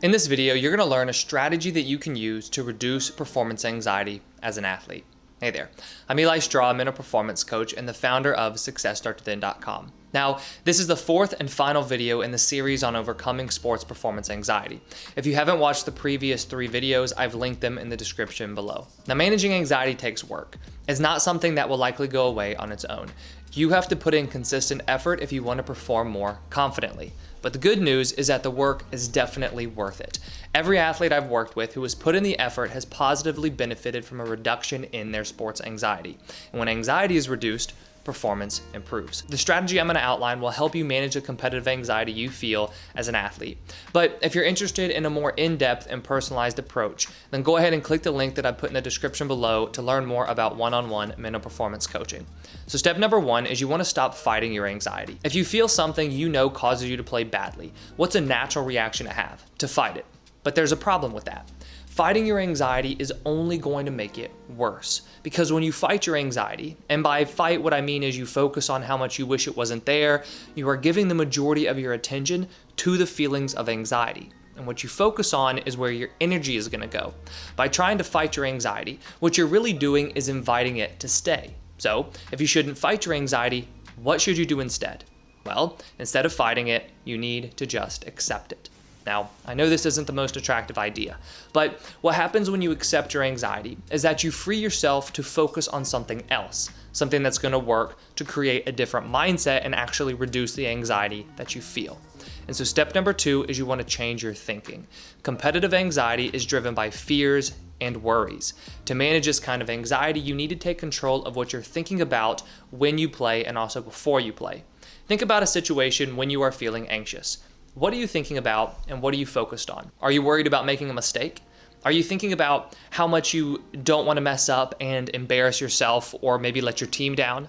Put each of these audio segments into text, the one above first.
In this video, you're going to learn a strategy that you can use to reduce performance anxiety as an athlete. Hey there, I'm Eli Straw, I'm a performance coach and the founder of SuccessStartsWithin.com. Now, this is the fourth and final video in the series on overcoming sports performance anxiety. If you haven't watched the previous 3 videos, I've linked them in the description below. Now, managing anxiety takes work. It's not something that will likely go away on its own. You have to put in consistent effort if you want to perform more confidently. But the good news is that the work is definitely worth it. Every athlete I've worked with who has put in the effort has positively benefited from a reduction in their sports anxiety. And when anxiety is reduced, performance improves. The strategy I'm going to outline will help you manage the competitive anxiety you feel as an athlete. But if you're interested in a more in-depth and personalized approach, then go ahead and click the link that I put in the description below to learn more about one-on-one mental performance coaching. So step number 1 is you want to stop fighting your anxiety. If you feel something you know causes you to play badly, what's a natural reaction to have? To fight it. But there's a problem with that. Fighting your anxiety is only going to make it worse, because when you fight your anxiety, and by fight what I mean is you focus on how much you wish it wasn't there, you are giving the majority of your attention to the feelings of anxiety. And what you focus on is where your energy is going to go. By trying to fight your anxiety, what you're really doing is inviting it to stay. So, if you shouldn't fight your anxiety, what should you do instead? Well, instead of fighting it, you need to just accept it. Now, I know this isn't the most attractive idea, but what happens when you accept your anxiety is that you free yourself to focus on something else, something that's going to work to create a different mindset and actually reduce the anxiety that you feel. And so step number 2 is you want to change your thinking. Competitive anxiety is driven by fears and worries. To manage this kind of anxiety, you need to take control of what you're thinking about when you play and also before you play. Think about a situation when you are feeling anxious. What are you thinking about and what are you focused on? Are you worried about making a mistake? Are you thinking about how much you don't want to mess up and embarrass yourself or maybe let your team down?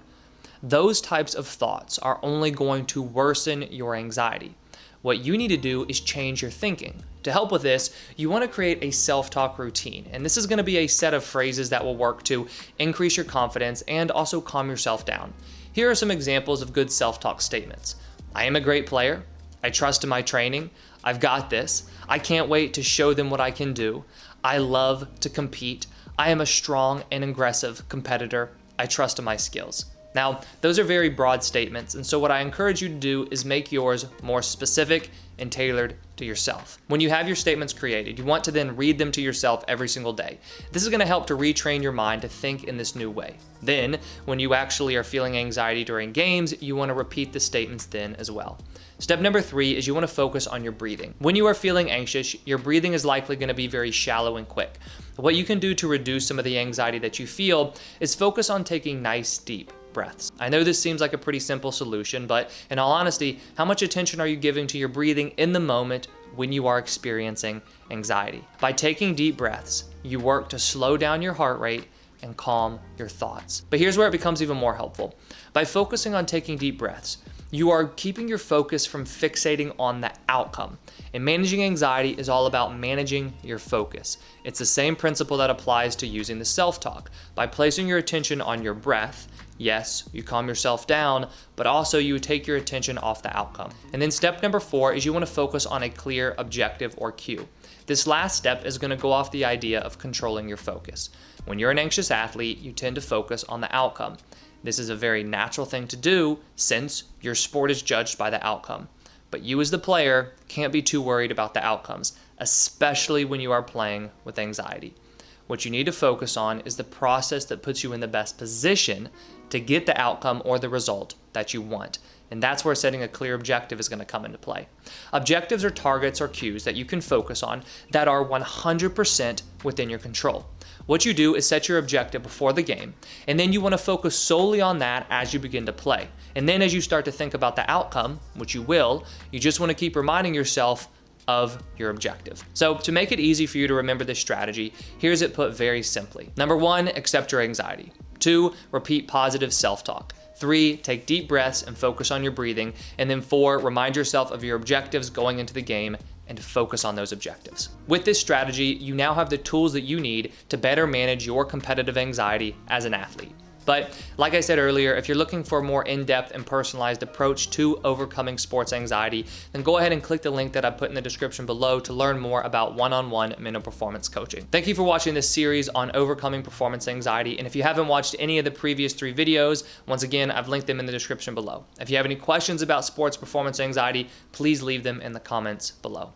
Those types of thoughts are only going to worsen your anxiety. What you need to do is change your thinking. To help with this, you want to create a self-talk routine. And this is going to be a set of phrases that will work to increase your confidence and also calm yourself down. Here are some examples of good self-talk statements. I am a great player. I trust in my training. I've got this. I can't wait to show them what I can do. I love to compete. I am a strong and aggressive competitor. I trust in my skills. Now, those are very broad statements, and so what I encourage you to do is make yours more specific and tailored to yourself. When you have your statements created, you want to then read them to yourself every single day. This is going to help to retrain your mind to think in this new way. Then, when you actually are feeling anxiety during games, you want to repeat the statements then as well. Step number 3 is you want to focus on your breathing. When you are feeling anxious, your breathing is likely going to be very shallow and quick. What you can do to reduce some of the anxiety that you feel is focus on taking nice, deep breaths. I know this seems like a pretty simple solution, but in all honesty, how much attention are you giving to your breathing in the moment when you are experiencing anxiety? By taking deep breaths, you work to slow down your heart rate and calm your thoughts. But here's where it becomes even more helpful. By focusing on taking deep breaths, you are keeping your focus from fixating on the outcome. And managing anxiety is all about managing your focus. It's the same principle that applies to using the self-talk. By placing your attention on your breath, yes, you calm yourself down, but also you take your attention off the outcome. And then step number 4 is you want to focus on a clear objective or cue. This last step is going to go off the idea of controlling your focus. When you're an anxious athlete, you tend to focus on the outcome. This is a very natural thing to do since your sport is judged by the outcome. But you as the player can't be too worried about the outcomes, especially when you are playing with anxiety. What you need to focus on is the process that puts you in the best position to get the outcome or the result that you want. And that's where setting a clear objective is going to come into play. Objectives are targets or cues that you can focus on that are 100% within your control. What you do is set your objective before the game, and then you want to focus solely on that as you begin to play. And then as you start to think about the outcome, which you will, you just want to keep reminding yourself of your objective. So to make it easy for you to remember this strategy, here's it put very simply. Number 1, accept your anxiety. 2, repeat positive self-talk. 3, take deep breaths and focus on your breathing. And then 4, remind yourself of your objectives going into the game and focus on those objectives. With this strategy, you now have the tools that you need to better manage your competitive anxiety as an athlete. But like I said earlier, if you're looking for a more in-depth and personalized approach to overcoming sports anxiety, then go ahead and click the link that I put in the description below to learn more about one-on-one mental performance coaching. Thank you for watching this series on overcoming performance anxiety. And if you haven't watched any of the previous 3 videos, once again, I've linked them in the description below. If you have any questions about sports performance anxiety, please leave them in the comments below.